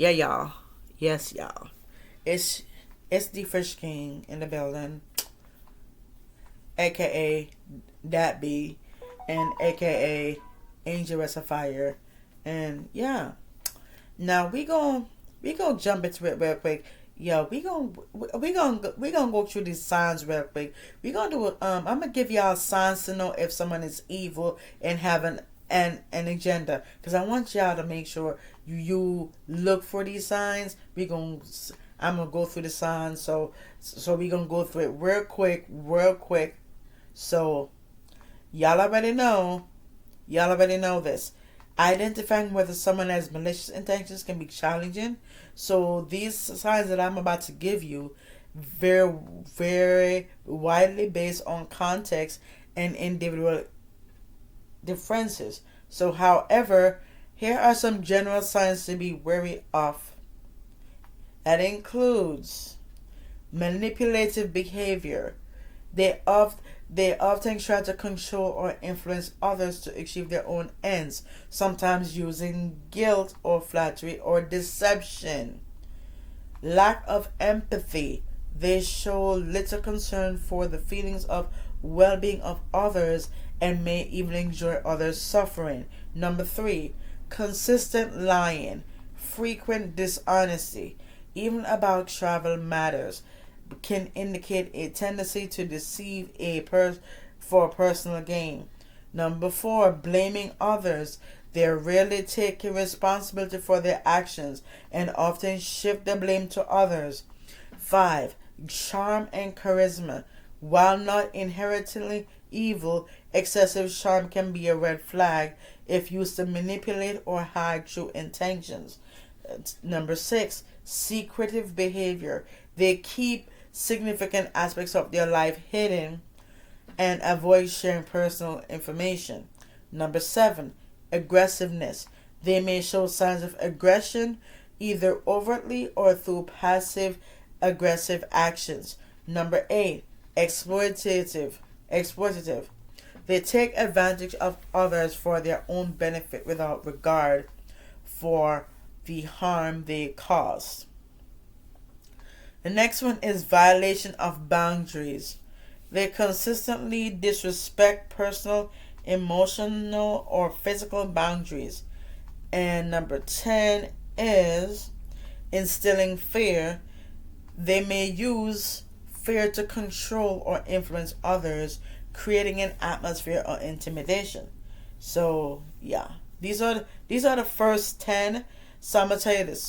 Yeah, y'all. Yes, y'all. It's it's the Fish King in the building, aka Dat B, and aka Angel Rest of Fire, and yeah. Now we gonna jump into it real quick. Yo, we gonna go through these signs real quick. We gonna do it. I'm gonna give y'all signs to know if someone is evil and have an agenda. Cause I want y'all to make sure you look for these signs. I'm gonna go through the signs. So we gonna go through it real quick, real quick. So y'all already know. Y'all already know this. Identifying whether someone has malicious intentions can be challenging. So these signs that I'm about to give you, very, very widely based on context and individual differences. So, however, here are some general signs to be wary of. That includes manipulative behavior. They of they often try to control or influence others to achieve their own ends, sometimes using guilt or flattery or deception. Lack of empathy. They show little concern for the feelings of well being of others and may even enjoy others' suffering. Number three, consistent lying, frequent dishonesty, even about travel matters, can indicate a tendency to deceive for personal gain. Number four, blaming others. They rarely take responsibility for their actions and often shift the blame to others. Five, charm and charisma. While not inherently evil, excessive charm can be a red flag if used to manipulate or hide true intentions. Number six, secretive behavior. They keep significant aspects of their life hidden and avoid sharing personal information. Number seven, aggressiveness. They may show signs of aggression either overtly or through passive aggressive actions. Number eight, exploitative. They take advantage of others for their own benefit without regard for the harm they cause. The next one is violation of boundaries. They consistently disrespect personal, emotional, or physical boundaries. And number 10 is instilling fear. They may use fear to control or influence others, creating an atmosphere of intimidation. So yeah, these are the first 10. So I'm gonna tell you this.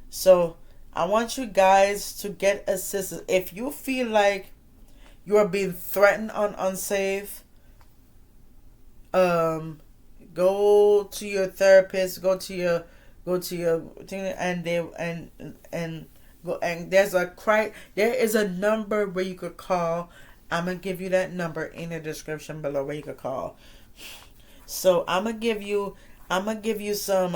So I want you guys to get assistance if you feel like you are being threatened on unsafe. Um, Go to your therapist. Go to your thing, and and go, and there is a number where you could call. I'm gonna give you that number in the description below where you could call. So I'm gonna give you some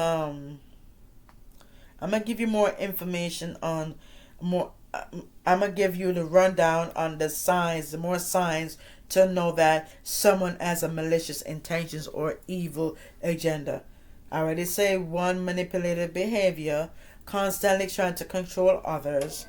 I'm gonna give you more information on more. I'm gonna give you the rundown on the signs, the more signs to know that someone has a malicious intentions or evil agenda. I already say one, manipulative behavior, constantly trying to control others,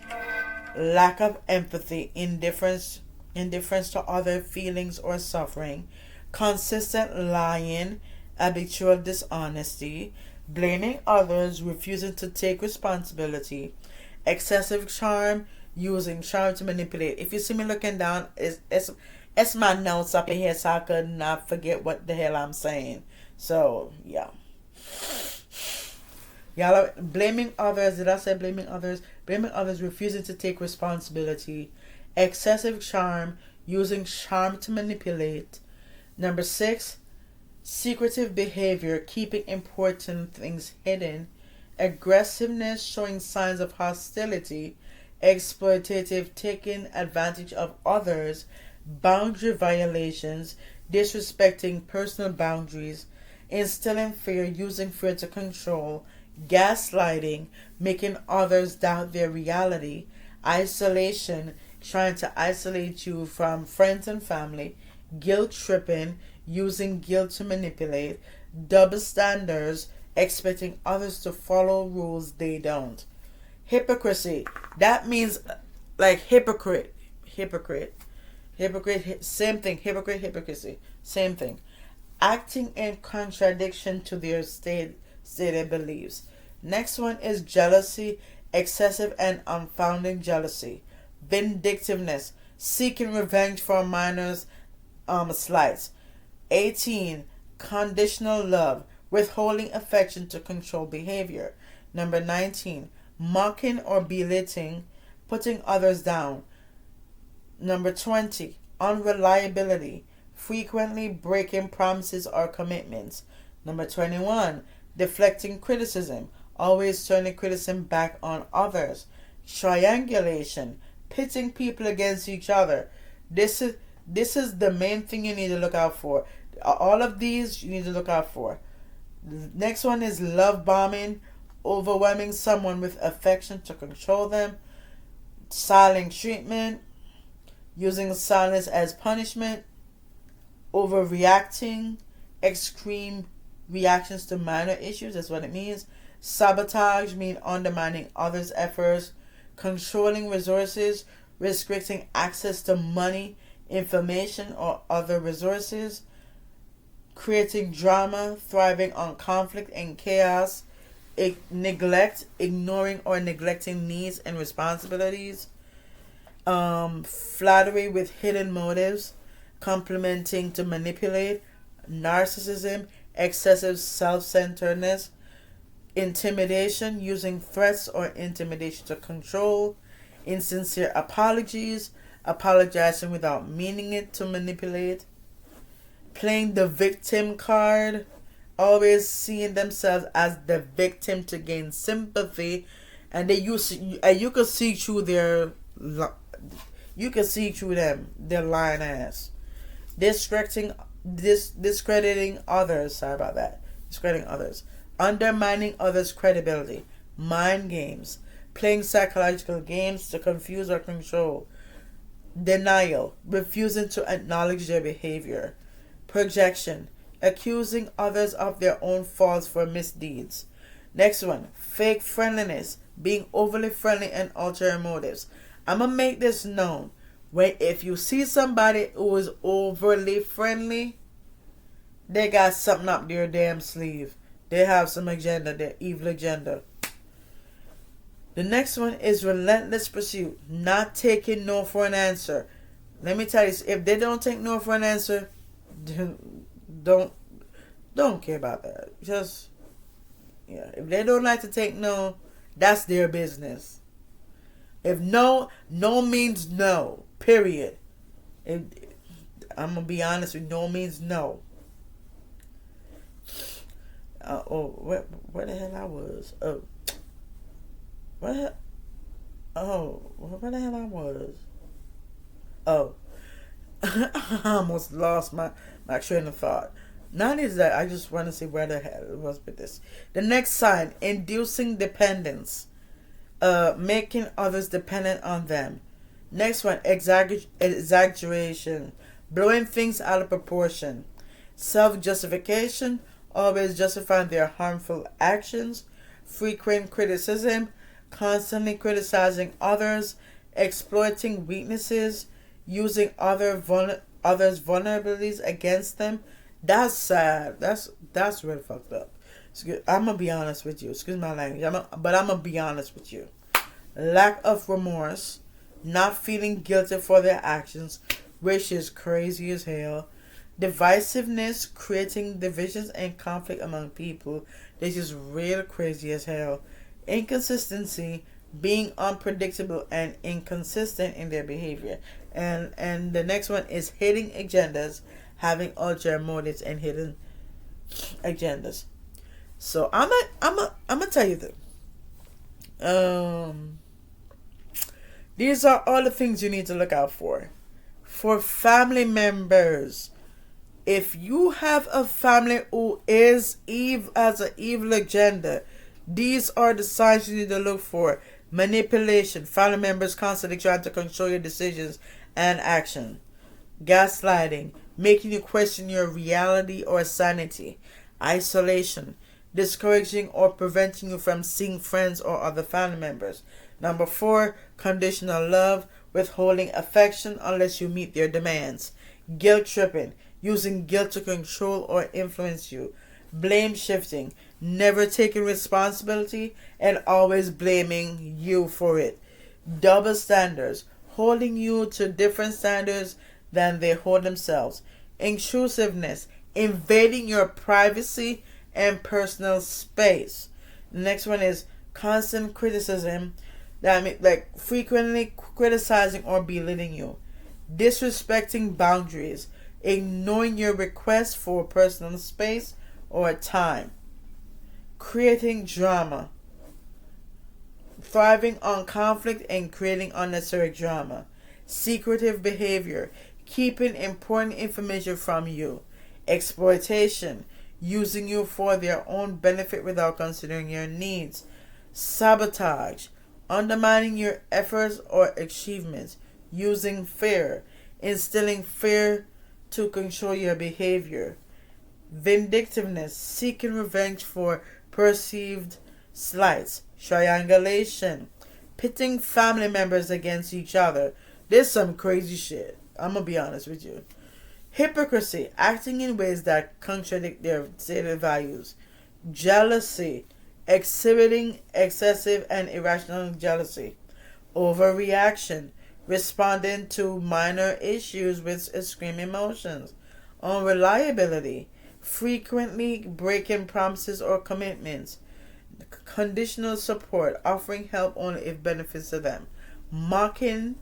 lack of empathy, indifference to other feelings or suffering, consistent lying, habitual dishonesty, blaming others, refusing to take responsibility, excessive charm, using charm to manipulate. If you see me looking down, it's my notes up in here so I could not forget what the hell I'm saying. So yeah. Y'all are blaming others. Did I say blaming others? Blaming others, refusing to take responsibility, excessive charm, using charm to manipulate. Number six, secretive behavior, keeping important things hidden, aggressiveness, showing signs of hostility, exploitative, taking advantage of others, boundary violations, disrespecting personal boundaries, instilling fear, using fear to control, gaslighting, making others doubt their reality, isolation, trying to isolate you from friends and family, guilt tripping, using guilt to manipulate, double standards, expecting others to follow rules they don't. Hypocrisy, that means like hypocrite, same thing. Hypocrisy, same thing. Acting in contradiction to their stated beliefs. Next one is jealousy, excessive and unfounded jealousy. Vindictiveness, seeking revenge for minors slights. 18. Conditional love, withholding affection to control behavior. Number 19. Mocking or belittling, putting others down. Number 20. Unreliability, frequently breaking promises or commitments. Number 21. Deflecting criticism, always turning criticism back on others. Triangulation, pitting people against each other. This is the main thing you need to look out for. All of these you need to look out for. Next one is love bombing, overwhelming someone with affection to control them. Silent treatment, using silence as punishment. Overreacting, extreme reactions to minor issues. That's what it means. Sabotage means undermining others' efforts. Controlling resources, restricting access to money, information, or other resources. Creating drama, thriving on conflict and chaos. Neglect, ignoring or neglecting needs and responsibilities. Flattery with hidden motives, complimenting to manipulate. Narcissism, excessive self-centeredness. Intimidation, using threats or intimidation to control. Insincere apologies, apologizing without meaning it to manipulate. Playing the victim card, always seeing themselves as the victim to gain sympathy, and you can see through their their lying ass. Discrediting others. Sorry about that. Discrediting others. Undermining others' credibility. Mind games. Playing psychological games to confuse or control. Denial. Refusing to acknowledge their behavior. Projection. Accusing others of their own faults for misdeeds. Next one. Fake friendliness. Being overly friendly and ulterior motives. I'm going to make this known. If you see somebody who is overly friendly, they got something up their damn sleeve. They have some agenda, their evil agenda. The next one is relentless pursuit. Not taking no for an answer. Let me tell you, if they don't take no for an answer, don't care about that. Just, yeah, if they don't like to take no, that's their business. If no means no, period. I'm going to be honest with you, no means no. Where the hell I was? Where the hell I was? I almost lost my train of thought. Not is that I just want to see where the hell it was with this. The next sign, inducing dependence. Making others dependent on them. Next one, exaggeration. Blowing things out of proportion. Self-justification, always justifying their harmful actions. Frequent criticism, constantly criticizing others. Exploiting weaknesses, using others' vulnerabilities against them. That's sad. That's really fucked up. I'm going to be honest with you. Excuse my language. But I'm going to be honest with you. Lack of remorse. Not feeling guilty for their actions, which is crazy as hell. Divisiveness. Creating divisions and conflict among people. This is real crazy as hell. Inconsistency. Being unpredictable and inconsistent in their behavior. And the next one is hidden agendas. Having ulterior motives and hidden agendas. So I'm gonna tell you this. These are all the things you need to look out for. For family members, if you have a family who has an evil agenda, these are the signs you need to look for. Manipulation, family members constantly trying to control your decisions and action. Gaslighting, making you question your reality or sanity. Isolation, discouraging or preventing you from seeing friends or other family members. Number 4, conditional love, withholding affection unless you meet their demands. Guilt tripping, using guilt to control or influence you. Blame shifting, never taking responsibility and always blaming you for it. Double standards, holding you to different standards than they hold themselves. Intrusiveness, invading your privacy and personal space. The next one is constant criticism, that means like frequently criticizing or belittling you. Disrespecting boundaries, ignoring your request for personal space or time. Creating drama, thriving on conflict and creating unnecessary drama. Secretive behavior, keeping important information from you. Exploitation, using you for their own benefit without considering your needs. Sabotage, undermining your efforts or achievements. Using fear, instilling fear to control your behavior. Vindictiveness, seeking revenge for perceived slights. Triangulation, pitting family members against each other. There's some crazy shit. I'm gonna be honest with you. Hypocrisy, acting in ways that contradict their stated values. Jealousy, exhibiting excessive and irrational jealousy. Overreaction, responding to minor issues with extreme emotions. Unreliability, frequently breaking promises or commitments. Conditional support, offering help only if benefits to them. Mocking,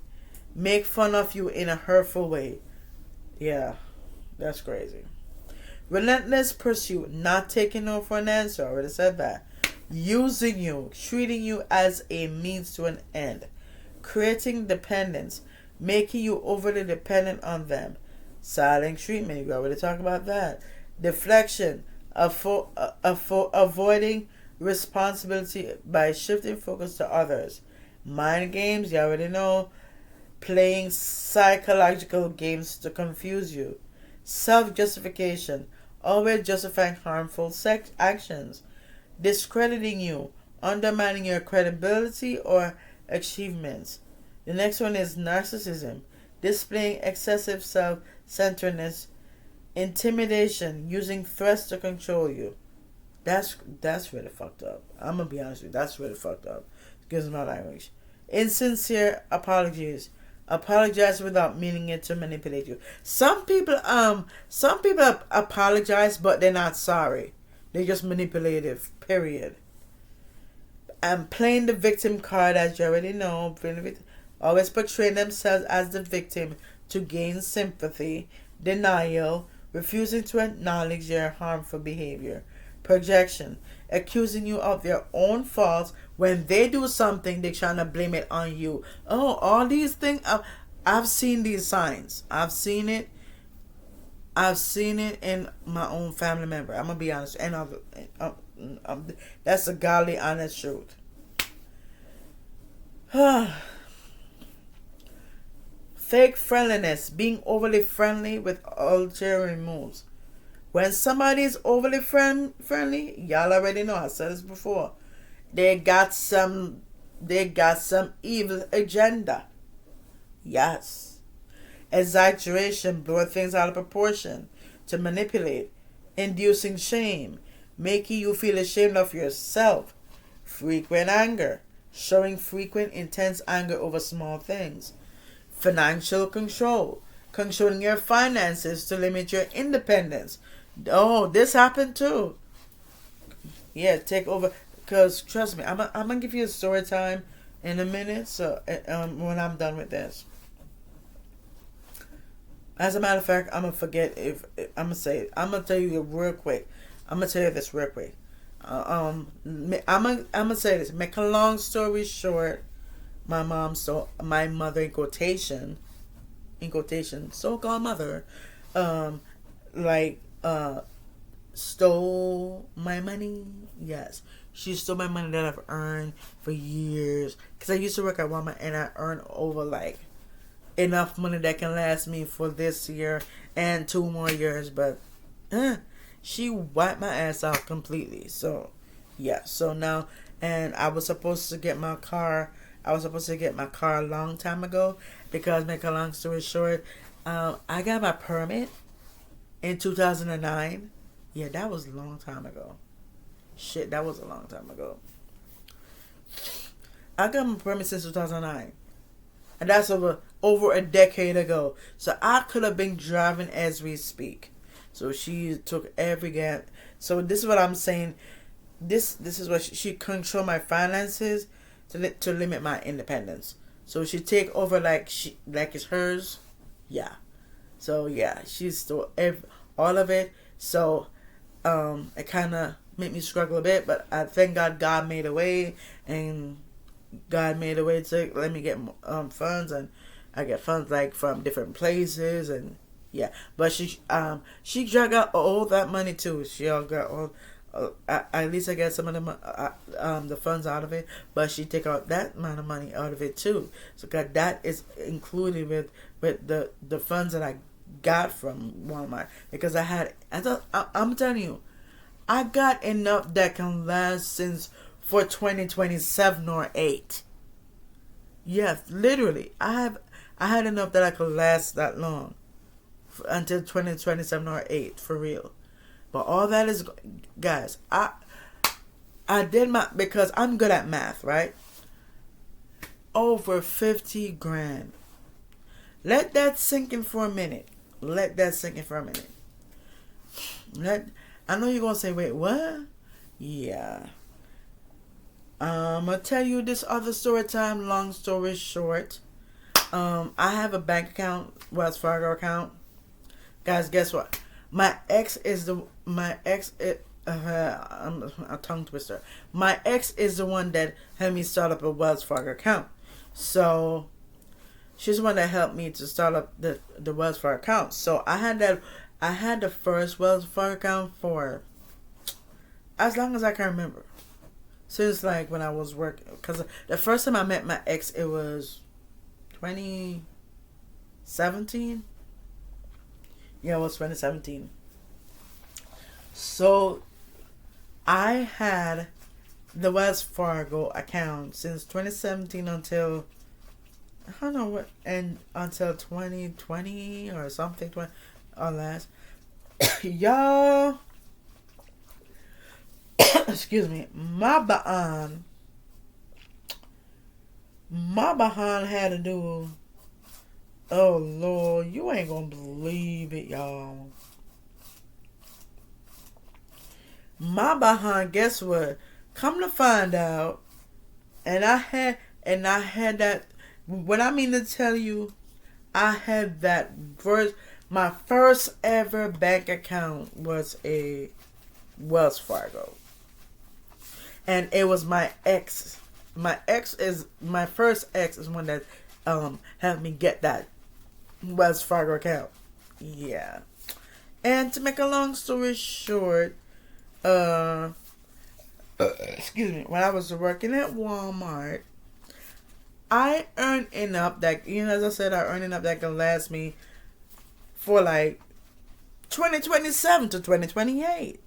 make fun of you in a hurtful way. Yeah, that's crazy. Relentless pursuit, not taking no for an answer. I already said that. Using you, treating you as a means to an end. Creating dependence, making you overly dependent on them. Silent treatment, we already talked about that. Deflection, avoiding responsibility by shifting focus to others. Mind games, you already know. Playing psychological games to confuse you. Self-justification, always justifying harmful sex actions. Discrediting you, undermining your credibility or achievements. The next one is narcissism, displaying excessive self-centeredness. Intimidation, using threats to control you. That's really fucked up. I'm gonna be honest with you. That's really fucked up. Excuse my language. Insincere apologies, apologize without meaning it to manipulate you. Some people apologize, but they're not sorry. They're just manipulative. Period. And playing the victim card, as you already know, always portraying themselves as the victim to gain sympathy. Denial, refusing to acknowledge their harmful behavior. Projection, accusing you of their own faults. When they do something, they're trying to blame it on you. Oh, all these things. I've seen these signs. I've seen it in my own family member. I'm gonna be honest, and that's a godly, honest truth. Fake friendliness, being overly friendly with ulterior moves. When somebody is overly friendly, y'all already know. I said this before. They got some evil agenda. Yes. Exaggeration, blowing things out of proportion to manipulate, inducing shame, making you feel ashamed of yourself. Frequent anger, showing frequent intense anger over small things. Financial control, controlling your finances to limit your independence. Oh, this happened too. Yeah, take over. Because trust me, I'm gonna give you a story time in a minute. So when I'm done with this, as a matter of fact, I'm gonna forget if I'm gonna say it. I'm gonna tell you real quick. I'm gonna tell you this real quick. I'm gonna say this. Make a long story short, my mother in quotation, so-called mother, stole my money. Yes, she stole my money that I've earned for years. Cause I used to work at Walmart and I earned over like enough money that can last me for this year and 2 more years. But She wiped my ass out completely. So, yeah. So now, and I was supposed to get my car. I was supposed to get my car a long time ago because, make a long story short, I got my permit in 2009. Yeah, that was a long time ago. Shit, that was a long time ago. I got my permit since 2009. And that's over a decade ago. So I could have been driving as we speak. So she took every gas. So this is what I'm saying. This is what she control my finances to limit my independence. So she take over like it's hers. Yeah. So yeah, she stole all of it. So it kind of made me struggle a bit, but I thank God made a way, and God made a way to let me get funds, and I get funds like from different places, and yeah. But she drug out all that money too. She all got all. At least I get some of the funds out of it, but she take out that amount of money out of it too. So God, that is included with the funds that I got from Walmart, because I'm telling you, I got enough that can last since for 2027 or 8. Yes, literally. I had enough that I could last that long until 2027 or 8 for real. But all that is, guys, I did my, because I'm good at math, right? Over 50 grand. Let that sink in for a minute. Let that sink in for a minute. I know you're gonna say, wait, what? Yeah. I'm gonna tell you this other story time. Long story short, I have a bank account, Wells Fargo account. Guys, guess what? I'm a tongue twister. My ex is the one that had me start up a Wells Fargo account. So she's the one that helped me to start up the Wells Fargo account. So I had the first Wells Fargo account for as long as I can remember. Since like when I was working, because the first time I met my ex, it was 2017. Yeah, it was 2017. So I had the Wells Fargo account since 2017 until I don't know what, and until 2020 or something, 20 or last. Y'all, excuse me, my behind had to do. Oh Lord, you ain't gonna believe it, y'all. My behind, guess what? Come to find out, and I had that. What I mean to tell you, I had that first. My first ever bank account was a Wells Fargo, and it was my ex. My first ex is one that helped me get that Wells Fargo account. Yeah, and to make a long story short, excuse me, when I was working at Walmart, I earned enough that, as I said, I earned enough that can last me for like 2027 to 2028.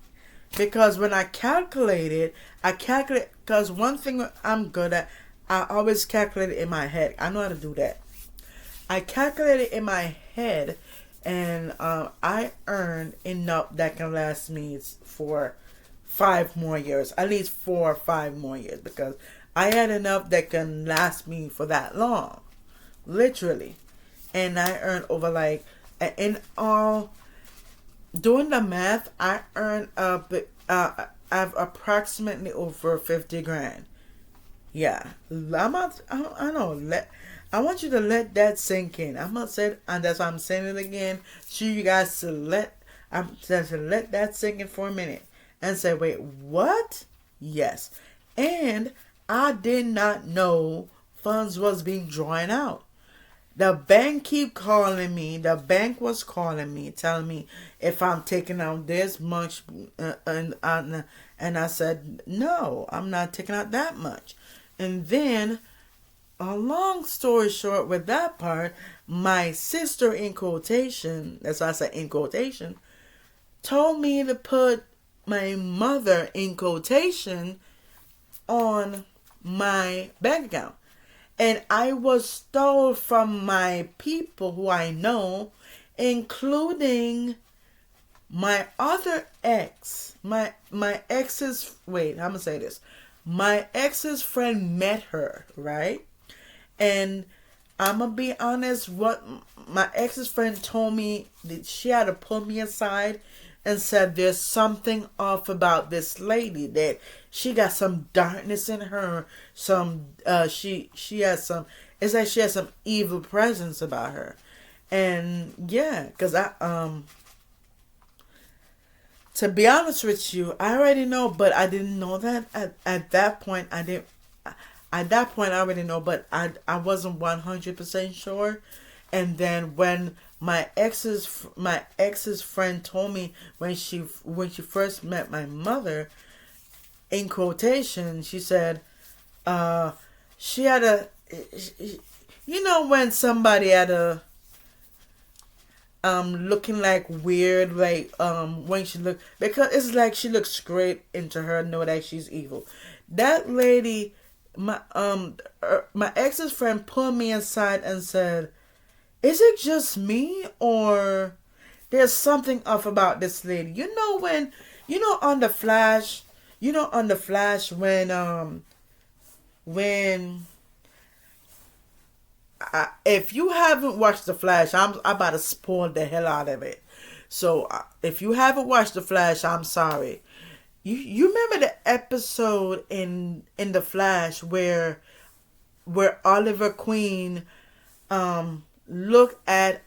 Because when I calculate, because one thing I'm good at, I always calculate it in my head. I know how to do that. I calculate it in my head, and I earned enough that can last me for 5 more years, at least 4 or 5 more years, because I had enough that can last me for that long, literally. And I earned over like, in all, doing the math, I earned I've approximately over 50 grand. Yeah, I know. I want you to let that sink in. I'm gonna say, and that's why I'm saying it again. So you guys to let that sink in for a minute and say, wait, what? Yes, and I did not know funds was being drawn out. The bank keep calling me. The bank was calling me, telling me if I'm taking out this much, and I said no, I'm not taking out that much. And then, a long story short, with that part, my sister, in quotation, that's why I said in quotation, told me to put my mother in quotation on my bank account. And I was told from my people who I know, including my other ex, my ex's, wait, I'm gonna say this. My ex's friend met her, right? And I'm gonna be honest, what my ex's friend told me that she had to pull me aside and said there's something off about this lady, that she got some darkness in her, some she has some, it's like she has some evil presence about her. And yeah, because I to be honest with you, I already know, but I didn't know that at that point. I didn't. At that point, I already know, but I wasn't 100% sure. And then when my ex's friend told me when she first met my mother, in quotation, she said, she had a, you know, when somebody had a looking like weird, like when she look, because it's like she looks straight into her, know that she's evil. That lady, my ex's friend pulled me aside and said, is it just me, or there's something off about this lady? You know, when you know on the Flash, when if you haven't watched The Flash, I'm about to spoil the hell out of it. So if you haven't watched The Flash, I'm sorry. You remember the episode in The Flash where Oliver Queen look at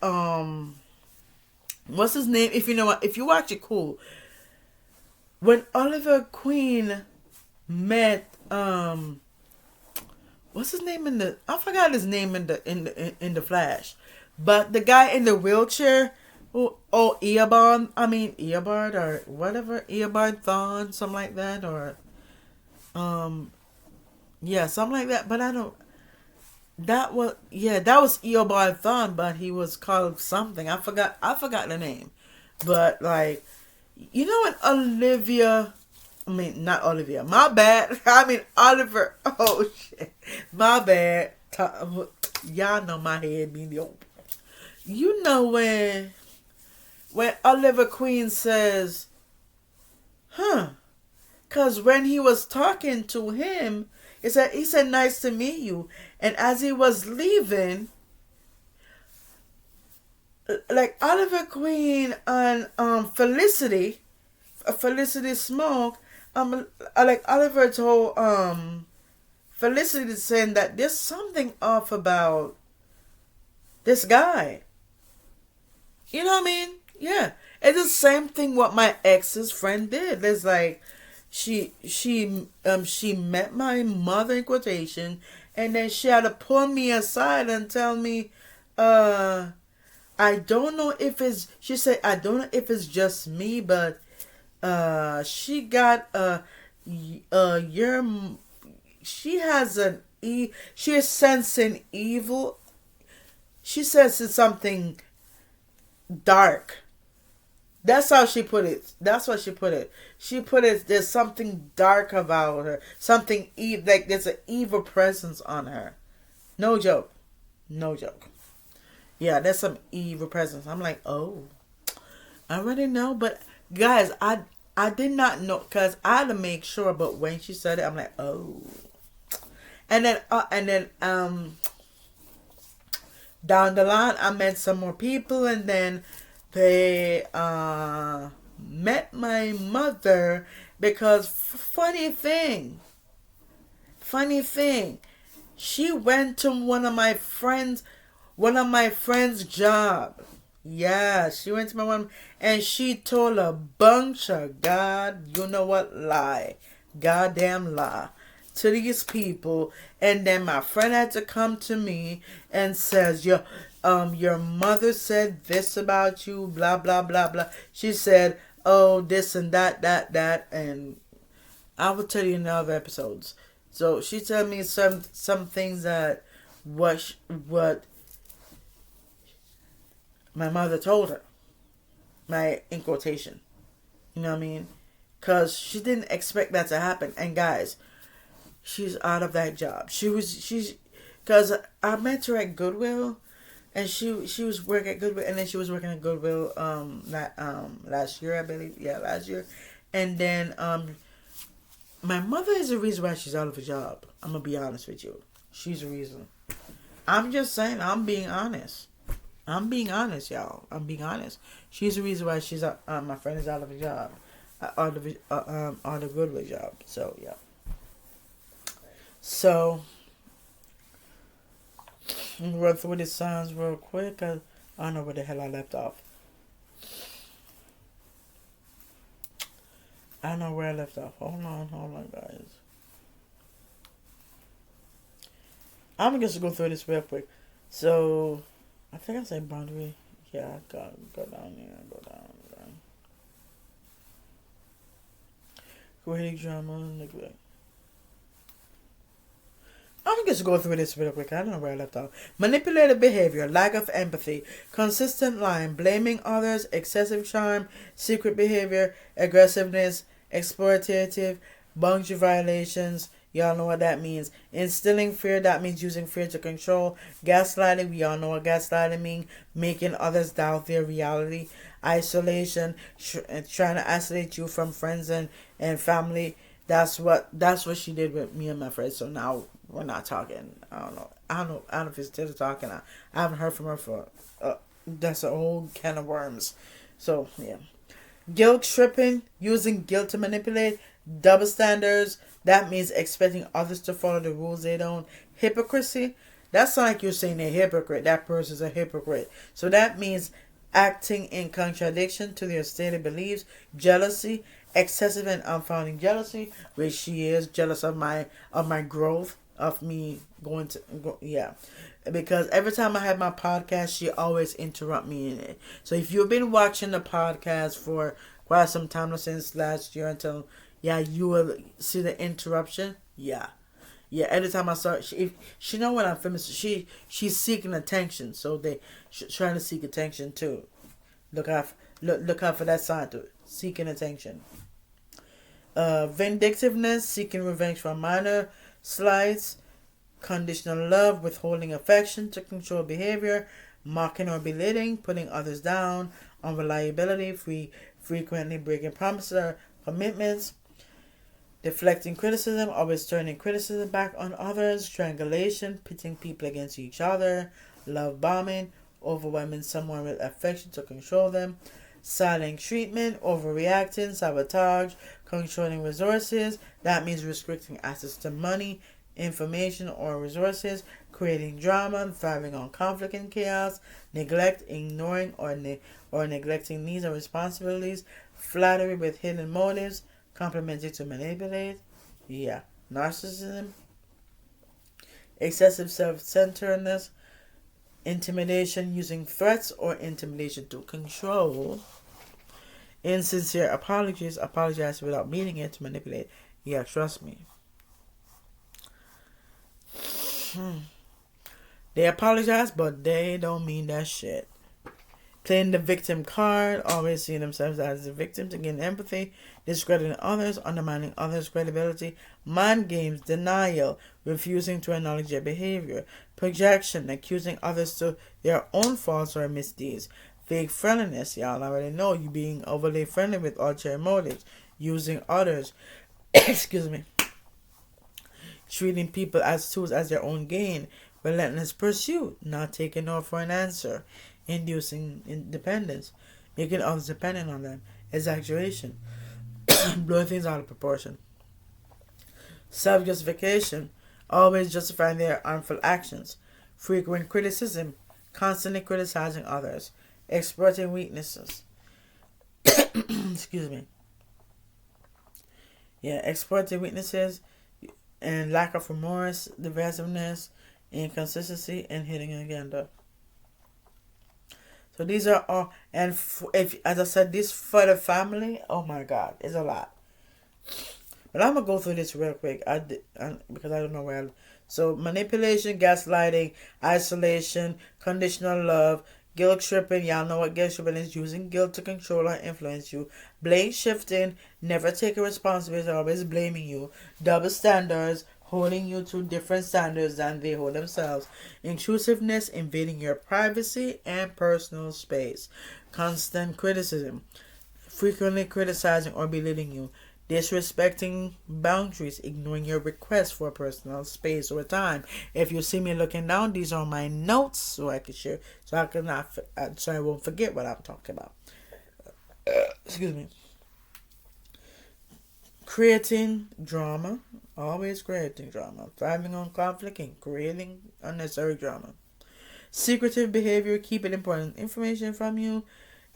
what's his name? If you know what, if you watch it, cool. When Oliver Queen met what's his name in the, I forgot his name in the Flash, but the guy in the wheelchair, Eobard or whatever, Eobard Thawne, something like that, or yeah, something like that. But I don't. That was Eobard Thawne, but he was called something. I forgot. I forgot the name, but like, you know what, Olivia. I mean, not Olivia. My bad. I mean, Oliver. Oh, shit. My bad. Y'all know my head being open. You know when Oliver Queen says, huh? Because when he was talking to him, he said, nice to meet you. And as he was leaving, like Oliver Queen and Felicity Smoke, like Oliver told Felicity, saying that there's something off about this guy. You know what I mean? Yeah. It's the same thing what my ex's friend did. It's like she met my mother in quotation, and then she had to pull me aside and tell me, I don't know if it's, she said, I don't know if it's just me, but she got your, she has she is sensing evil. She says it's something dark. That's how she put it. That's what she put it. She put it, there's something dark about her. Something like there's an evil presence on her. No joke. No joke. Yeah, there's some evil presence. I'm like, oh, I already know. But guys, I did not know, because I had to make sure. But when she said it, I'm like, oh. And then down the line, I met some more people, and then they met my mother, because funny thing, she went to one of my friends' job. Yeah, she went to my one, and she told a bunch of you know what, goddamn lie to these people. And then my friend had to come to me and says, your mother said this about you, blah blah blah blah. She said, oh, this and that, and I will tell you in other episodes. So she told me some things that what my mother told her, in quotation. You know what I mean? Because she didn't expect that to happen. And guys, she's out of that job. She's because I met her at Goodwill, and she was working at Goodwill, and then she was working at Goodwill last year, I believe. Yeah, last year. And then my mother is the reason why she's out of a job. I'm gonna be honest with you. She's the reason. I'm just saying. I'm being honest. I'm being honest, y'all. I'm being honest. She's the reason why she's my friend is out of a job, on the Goodwill job. So yeah. So I'm gonna run through the signs real quick. I don't know where the hell I left off. I don't know where I left off. Hold on, guys. I'm just gonna go through this real quick. So I think I said boundary. Yeah, go down here, go down. Creating drama, neglect. I'm just go through this real quick. I don't know where I left off. Manipulative behavior, lack of empathy, consistent lying, blaming others, excessive charm, secret behavior, aggressiveness, exploitative, boundary violations. Y'all know what that means. Instilling fear, that means using fear to control. Gaslighting, we all know what gaslighting means. Making others doubt their reality. Isolation, trying to isolate you from friends and family. That's what she did with me and my friends. So now we're not talking. I don't know if it's still talking. I haven't heard from her for that's a whole can of worms. So yeah. Guilt tripping, using guilt to manipulate. Double standards, that means expecting others to follow the rules they don't. Hypocrisy, that's not like you're saying they're hypocrite. That person's a hypocrite. So that means acting in contradiction to their stated beliefs. Jealousy, excessive and unfounded jealousy, which she is jealous of my growth, of me going to go, yeah. Because every time I have my podcast, she always interrupt me in it. So if you've been watching the podcast for quite some time since last year until yeah, you will see the interruption. Yeah. Yeah, every time I start, she know when I'm finished. She's seeking attention, so she's trying to seek attention too. Look out for that sign to seeking attention. Vindictiveness, seeking revenge for minor slights. Conditional love, withholding affection to control behavior. Mocking or belittling, putting others down. Unreliability, frequently breaking promises or commitments. Deflecting criticism, always turning criticism back on others. Strangulation, pitting people against each other. Love bombing, overwhelming someone with affection to control them. Silent treatment, overreacting, sabotage, controlling resources. That means restricting access to money, information, or resources. Creating drama, thriving on conflict and chaos. Neglect, ignoring or neglecting needs or responsibilities. Flattery with hidden motives. Complimenting to manipulate. Yeah. Narcissism. Excessive self-centeredness. Intimidation, using threats or intimidation to control. Insincere apologies, apologize without meaning it, to manipulate. Yeah, trust me. They apologize, but they don't mean that shit. Playing the victim card, always seeing themselves as the victim to gain empathy, discrediting others, undermining others' credibility, mind games, denial, refusing to acknowledge their behavior, projection, accusing others to their own faults or misdeeds, fake friendliness, y'all already know, you being overly friendly with ulterior motives, using others, excuse me, treating people as tools as their own gain, relentless pursuit, not taking no for an answer, inducing independence, making others dependent on them, exaggeration, blowing things out of proportion, self-justification, always justifying their harmful actions, frequent criticism, constantly criticizing others, exploiting weaknesses, excuse me, yeah, exploiting weaknesses, and lack of remorse, divisiveness, inconsistency, and hitting an agenda. So these are all, and if as I said, this for the family, oh my God, it's a lot. But I'm gonna go through this real quick. Because I don't know where. So manipulation, gaslighting, isolation, conditional love, Guilt tripping, y'all know what guilt tripping is: using guilt to control or influence you. Blame shifting, never taking responsibility, always blaming you. Double standards, holding you to different standards than they hold themselves. Intrusiveness, invading your privacy and personal space. Constant criticism, frequently criticizing or belittling you. Disrespecting boundaries, ignoring your request for personal space or time. If you see me looking down, these are my notes so I can share, so I won't forget what I'm talking about. Excuse me. Creating drama, always creating drama. Thriving on conflict and creating unnecessary drama. Secretive behavior, keeping important information from you.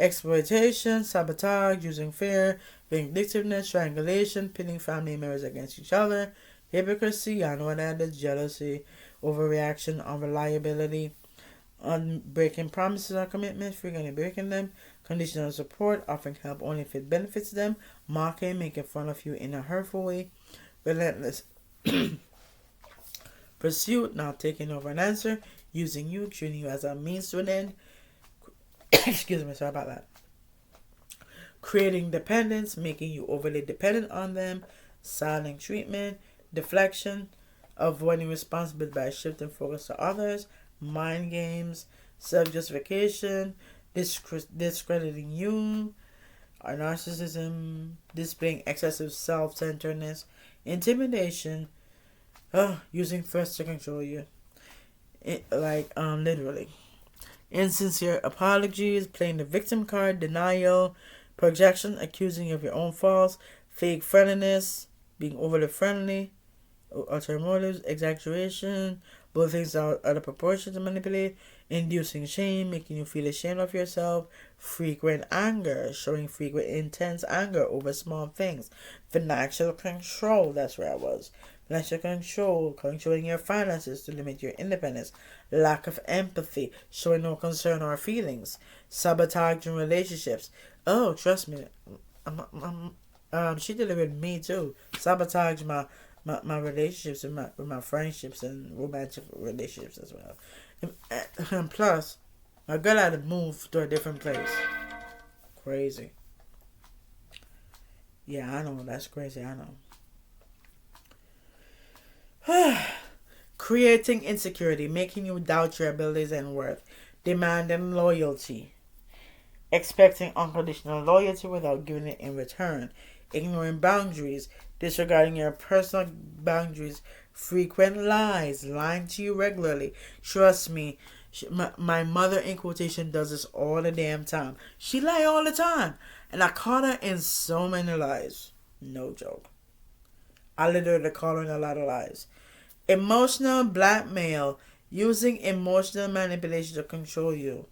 Exploitation, sabotage, using fear, vindictiveness, triangulation, pitting family members against each other. Hypocrisy, I know that is jealousy, overreaction, unreliability, unbreaking promises or commitments, frequently breaking them. Conditional support, offering help only if it benefits them. Mocking, making fun of you in a hurtful way. Relentless pursuit, not taking over an answer, using you, treating you as a means to an end. Excuse me, sorry about that. Creating dependence, making you overly dependent on them. Silent treatment, deflection, avoiding responsibility by shifting focus to others. Mind games, self justification, discrediting you, or narcissism, displaying excessive self centeredness, intimidation, using threats to control you. Literally. Insincere apologies, playing the victim card, denial, projection, accusing you of your own faults, fake friendliness, being overly friendly, ulterior motives, exaggeration, both things are out of proportion to manipulate, inducing shame, making you feel ashamed of yourself, frequent anger, showing frequent intense anger over small things, financial control, that's where I was. Financial control, controlling your finances to limit your independence, lack of empathy, showing no concern or feelings, sabotaging relationships. Oh, trust me, she delivered me too. Sabotage my relationships with my friendships and romantic relationships as well. And plus, my girl had to move to a different place. Crazy. Yeah, I know, that's crazy, I know. Creating insecurity, making you doubt your abilities and worth, demanding loyalty, expecting unconditional loyalty without giving it in return, ignoring boundaries, disregarding your personal boundaries, frequent lies, lying to you regularly. Trust me, my mother, in quotation, does this all the damn time. She lie all the time, and I caught her in so many lies. No joke. I literally caught her in a lot of lies. Emotional blackmail, using emotional manipulation to control you.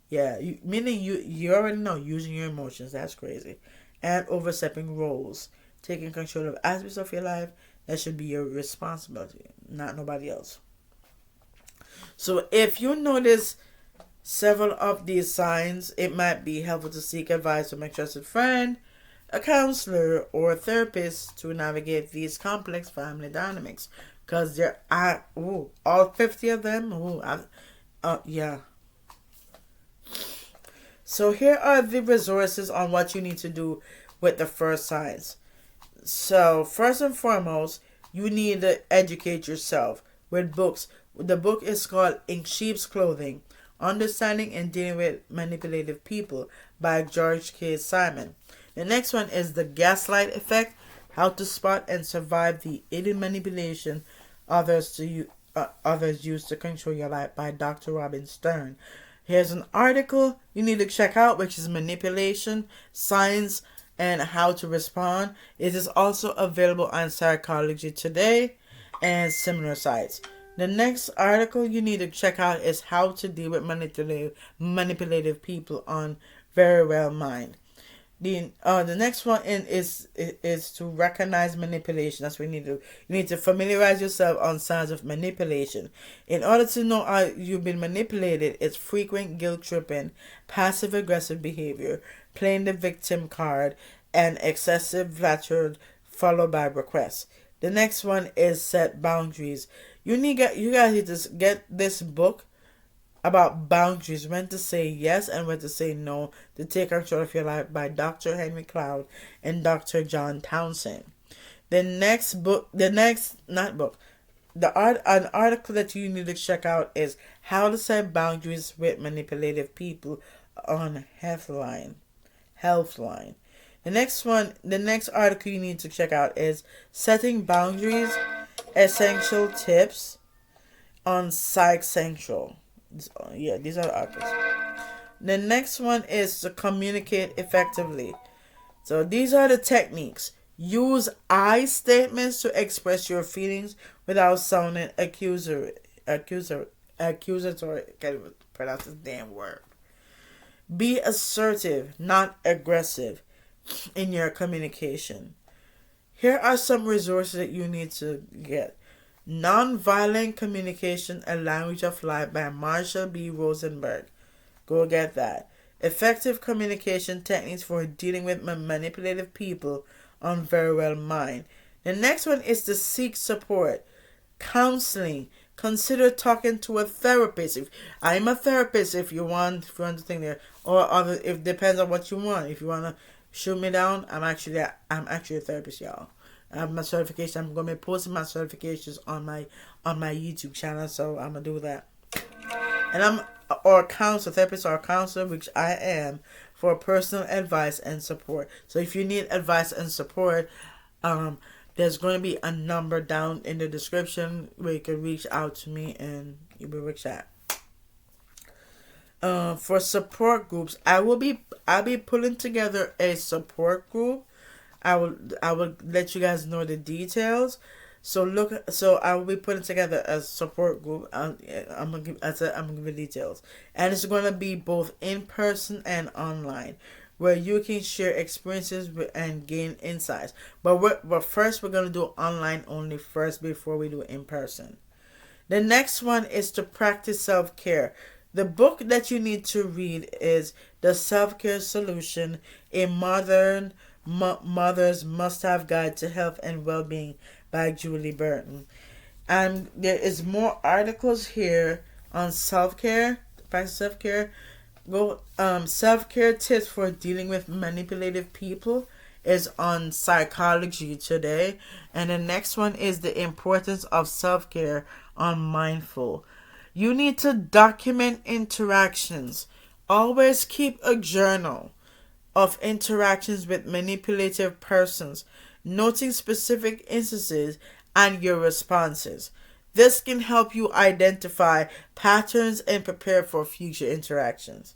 Yeah, meaning you already know, using your emotions. That's crazy. And overstepping roles, taking control of aspects of your life that should be your responsibility, not nobody else. So if you notice several of these signs, it might be helpful to seek advice from a trusted friend, a counselor, or a therapist to navigate these complex family dynamics. Because there are, all 50 of them. Yeah. So here are the resources on what you need to do with the first signs. So first and foremost, you need to educate yourself with books. The book is called In Sheep's Clothing: Understanding and Dealing with Manipulative People by George K. Simon. The next one is The Gaslight Effect: How to Spot and Survive the Hidden Manipulation Others use to control your life by Dr. Robin Stern. Here's an article you need to check out, which is Manipulation, Science, and How to Respond. It is also available on Psychology Today and similar sites. The next article you need to check out is How to Deal with Manipulative People on Very Well Mind. The next one is to recognize manipulation. That's what you need to do. You need to familiarize yourself on signs of manipulation. In order to know how you've been manipulated, it's frequent guilt tripping, passive aggressive behavior, playing the victim card, and excessive flattery followed by requests. The next one is set boundaries. You guys need to get this book about boundaries, when to say yes and when to say no to take control of your life by Dr. Henry Cloud and Dr. John Townsend. The next book, the next, not book, an article that you need to check out is How to Set Boundaries with Manipulative People on Healthline. Healthline. The next article you need to check out is Setting Boundaries, Essential Tips on Psych Central. Yeah, these are the articles. The next one is to communicate effectively. So these are the techniques. Use I statements to express your feelings without sounding accusatory. Can't even pronounce this damn word. Be assertive, not aggressive, in your communication. Here are some resources that you need to get. Nonviolent Communication, A Language of Life by Marshall B. Rosenberg. Go get that. Effective Communication Techniques for Dealing with Manipulative People on Very Well Mind. The next one is to seek support. Counseling. Consider talking to a therapist. If I'm a therapist, if you want to think there, or other, if depends on what you want. If you want to shoot me down, I'm actually a therapist, y'all. I have my certification. I'm gonna be posting my certifications on my YouTube channel, so I'm gonna do that. And I'm or counselor, therapist or counselor, which I am, for personal advice and support. So if you need advice and support, there's going to be a number down in the description where you can reach out to me and you will reach out. For support groups, I'll be putting together a support group. I will let you guys know the details. So I will be putting together a support group. I'm gonna give the details, and it's gonna be both in person and online, where you can share experiences and gain insights. But first we're gonna do online only first before we do in person. The next one is to practice self-care. The book that you need to read is The Self-Care Solution: A Modern Mother's Must-Have Guide to Health and Well-Being by Julie Burton. And there is more articles here on self-care, practice self-care. Go self-care tips for dealing with manipulative people is on Psychology Today. And the next one is The Importance of Self-Care on Mindful. You need to document interactions. Always keep a journal of interactions with manipulative persons, noting specific instances and your responses. This can help you identify patterns and prepare for future interactions.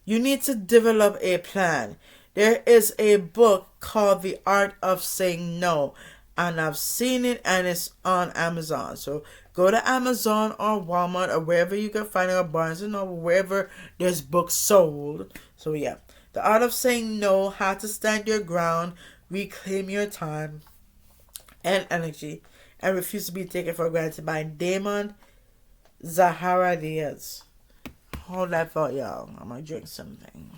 You need to develop a plan. There is a book called The Art of Saying No, and I've seen it and it's on Amazon. So go to Amazon or Walmart or wherever you can find it, or Barnes and Noble, wherever there's books sold. So yeah. The Art of Saying No, How to Stand Your Ground, Reclaim Your Time and Energy, and Refuse to Be Taken for Granted by Damon Zahara-Diaz. Hold that thought, y'all. I'm going to drink something.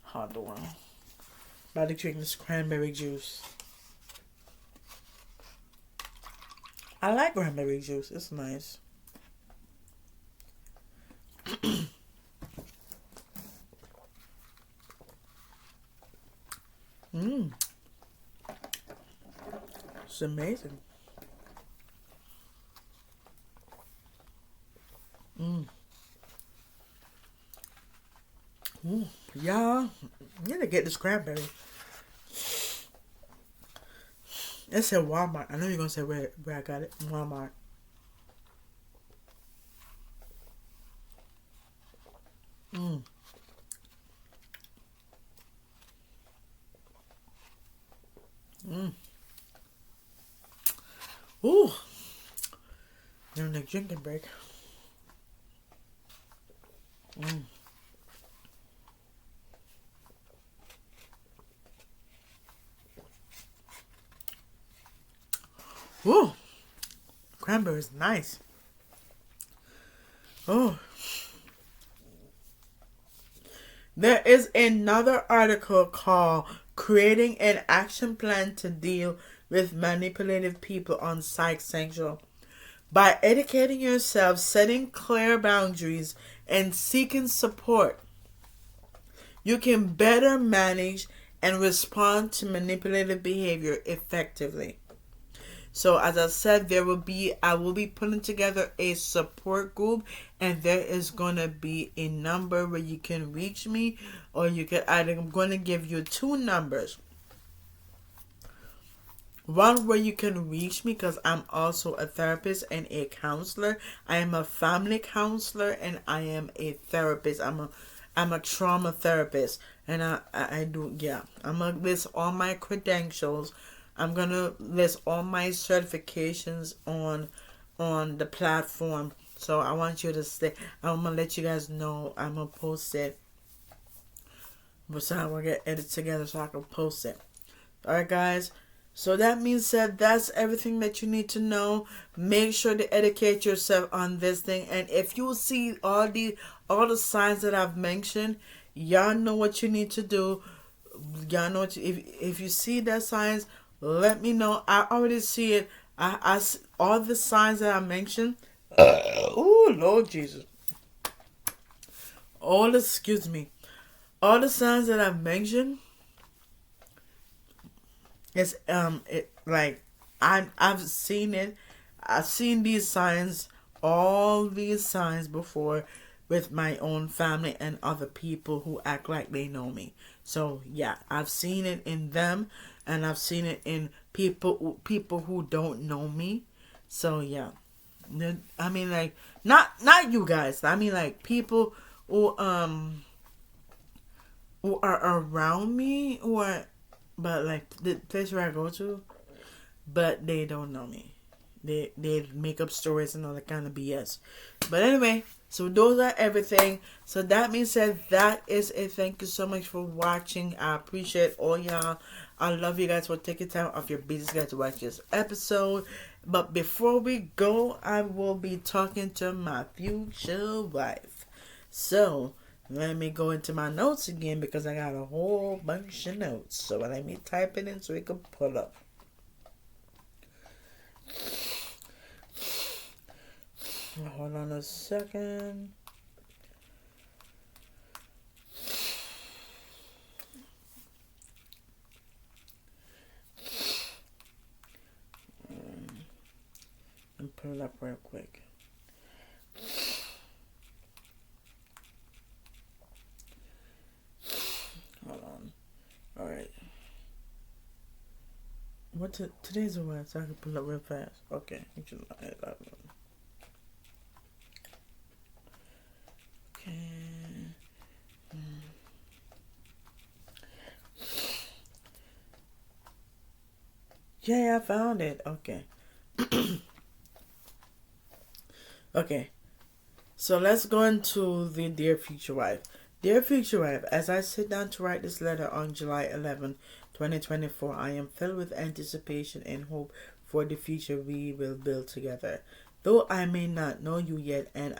Hold on. About to drink this cranberry juice. I like cranberry juice. It's nice. It's amazing. Y'all, you need to get this cranberry. It said Walmart. I know you're gonna say where I got it. Walmart. Ooh. During the drinking break. Ooh. Cranberry is nice. Oh. There is another article called Creating an Action Plan to Deal with Manipulative People on Psych Central. By educating yourself, setting clear boundaries, and seeking support, you can better manage and respond to manipulative behavior effectively. So as I said, I will be putting together a support group, and there is gonna be a number where you can reach me, or you can I'm gonna give you two numbers. One where you can reach me, because I'm also a therapist and a counselor. I am a family counselor and I am a therapist. I'm a trauma therapist, and I do, yeah. I'm gonna list all my credentials. I'm gonna list all my certifications on the platform. So I want you to stay. I'm gonna let you guys know. I'm gonna post it. So I'm gonna get edited together so I can post it. Alright, guys. So that means that that's everything that you need to know. Make sure to educate yourself on this thing. And if you see all the signs that I've mentioned, y'all know what you need to do. Y'all know what if you see that signs, let me know. I already see it. All the signs that I mentioned. Oh Lord Jesus. Excuse me. All the signs that I've mentioned. It's like I've seen it. I've seen these signs, all these signs before, with my own family and other people who act like they know me. So yeah, I've seen it in them, and I've seen it in people who don't know me. So yeah, I mean, like, not you guys. I mean, like, people who who are around me, or but like the place where I go to, but they don't know me. They make up stories and all that kind of BS. But anyway, so those are everything. So that means that is it. Thank you so much for watching. I appreciate all y'all. I love you guys for taking time off your busy schedule to watch this episode. But before we go, I will be talking to my future wife. So let me go into my notes again, because I got a whole bunch of notes. So let me type it in so we can pull up. Hold on a second. And pull it up real quick. Hold on. Alright. Today's a word, so I can pull up real fast. Okay. Okay. Yeah, I found it. Okay. Okay. So let's go into the Dear Future Wife. Dear Future Wife, as I sit down to write this letter on July 11, 2024, I am filled with anticipation and hope for the future we will build together. Though I may not know you yet, and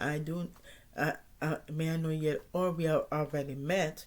may I know yet, or we are already met,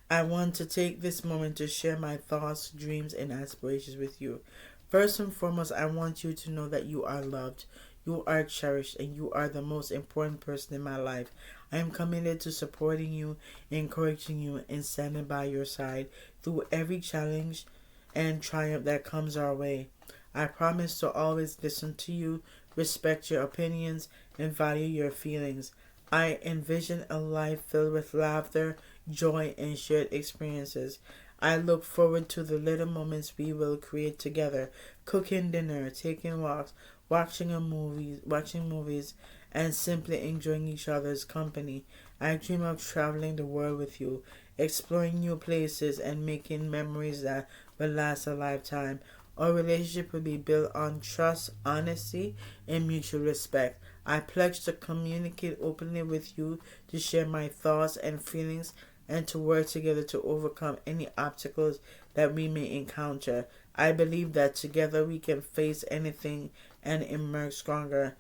I want to take this moment to share my thoughts, dreams, and aspirations with you. First and foremost, I want you to know that you are loved, you are cherished, and you are the most important person in my life. I am committed to supporting you, encouraging you, and standing by your side through every challenge and triumph that comes our way. I promise to always listen to you, respect your opinions, and value your feelings. I envision a life filled with laughter, joy, and shared experiences. I look forward to the little moments we will create together, cooking dinner, taking walks, watching movies, and simply enjoying each other's company. I dream of traveling the world with you, exploring new places, and making memories that will last a lifetime. Our relationship will be built on trust, honesty, and mutual respect. I pledge to communicate openly with you, to share my thoughts and feelings, and to work together to overcome any obstacles that we may encounter. I believe that together we can face anything and emerge stronger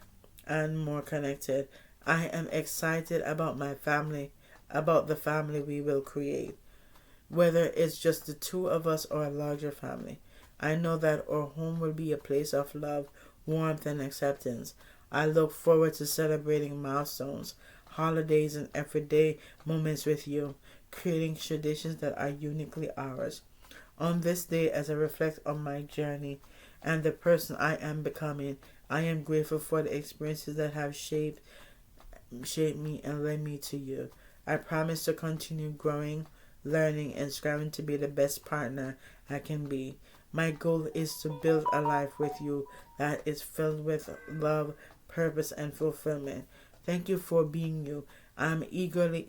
and more connected. I am excited about my family, about the family we will create, whether it's just the two of us or a larger family. I know that our home will be a place of love, warmth, and acceptance. I look forward to celebrating milestones, holidays, and everyday moments with you, creating traditions that are uniquely ours. On this day, as I reflect on my journey and the person I am becoming, I am grateful for the experiences that have shaped me and led me to you. I promise to continue growing, learning, and striving to be the best partner I can be. My goal is to build a life with you that is filled with love, purpose, and fulfillment. Thank you for being you. I'm eagerly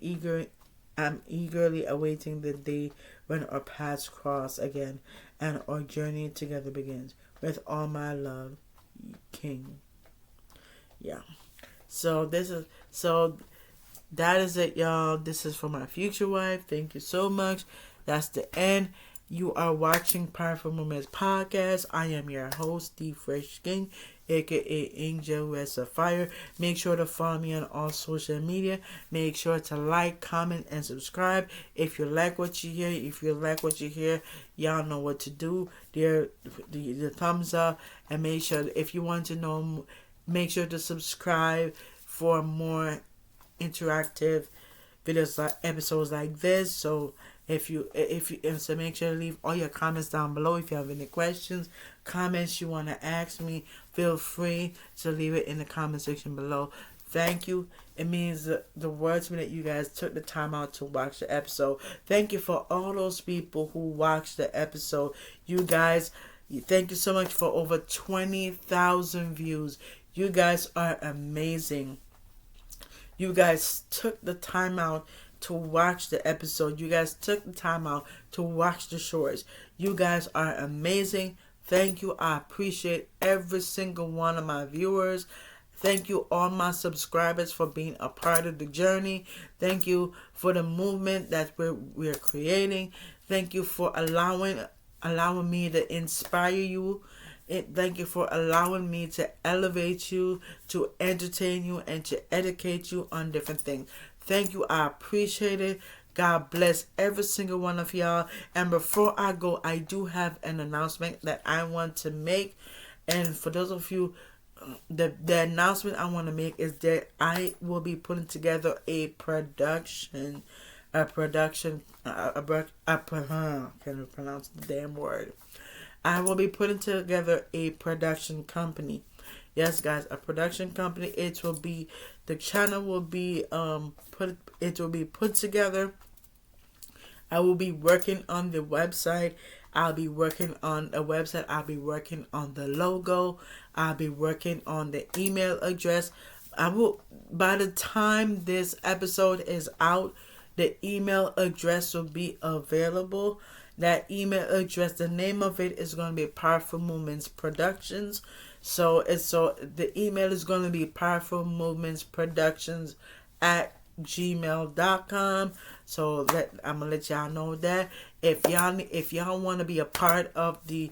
awaiting the day when our paths cross again and our journey together begins. With all my love, King. Yeah. So that is it, y'all. This is for my future wife. Thank you so much. That's the end. You are watching Powerful Moments Podcast. I am your host, The Fresh King, aka Angel West of Fire. Make sure to follow me on all social media. Make sure to like, comment, and subscribe. If you like what you hear, y'all know what to do. The thumbs up, and make sure if you want to know, make sure to subscribe for more interactive videos like episodes like this. So so make sure to leave all your comments down below. If you have any questions, comments you want to ask me, feel free to leave it in the comment section below. Thank you. It means the world to me that you guys took the time out to watch the episode. Thank you for all those people who watched the episode. You guys, thank you so much for over 20,000 views. You guys are amazing. You guys took the time out to watch the episode. You guys took the time out to watch the shorts. You guys are amazing. Thank you. I appreciate every single one of my viewers. Thank you all my subscribers for being a part of the journey. Thank you for the movement that we're creating. Thank you for allowing me to inspire you. Thank you for allowing me to elevate you, to entertain you, and to educate you on different things. Thank you. I appreciate it. God bless every single one of y'all. And before I go, I do have an announcement that I want to make. And for those of you, the announcement I want to make is that I will be putting together a production. I can't pronounce the damn word. I will be putting together a production company. Yes, guys, a production company. The channel will be put together. I will be working on the website. I'll be working on a website. I'll be working on the logo. I'll be working on the email address. By the time this episode is out, the email address will be available. That email address, the name of it is going to be Powerful Movements Productions. So the email is going to be Powerful Movements Productions at gmail.com. So I'm gonna let y'all know that if y'all want to be a part of the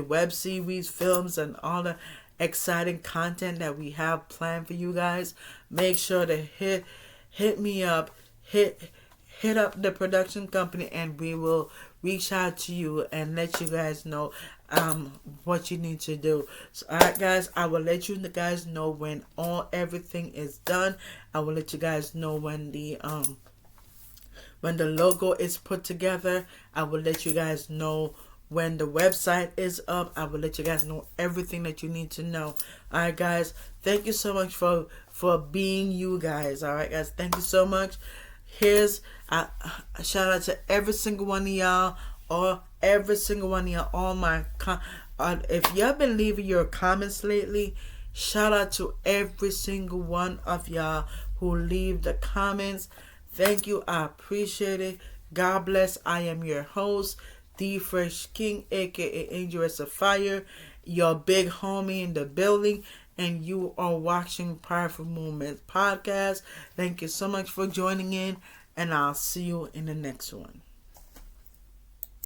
web series, films, and all the exciting content that we have planned for you guys, make sure to hit me up, hit up the production company, and we will reach out to you and let you guys know what you need to do. So, alright, guys, I will let you guys know when everything is done. I will let you guys know when the logo is put together. I will let you guys know when the website is up. I will let you guys know everything that you need to know. Alright, guys, thank you so much for being you guys. Alright, guys, thank you so much. Here's a shout out to every single one of y'all, or every single one of y'all, all my if y'all been leaving your comments lately, shout out to every single one of y'all who leave the comments. Thank you. I appreciate it. God bless. I am your host, The Fresh King, aka Angel West of Fire, your big homie in the building, and you are watching Powerful Moments Podcast. Thank you so much for joining in, and I'll see you in the next one.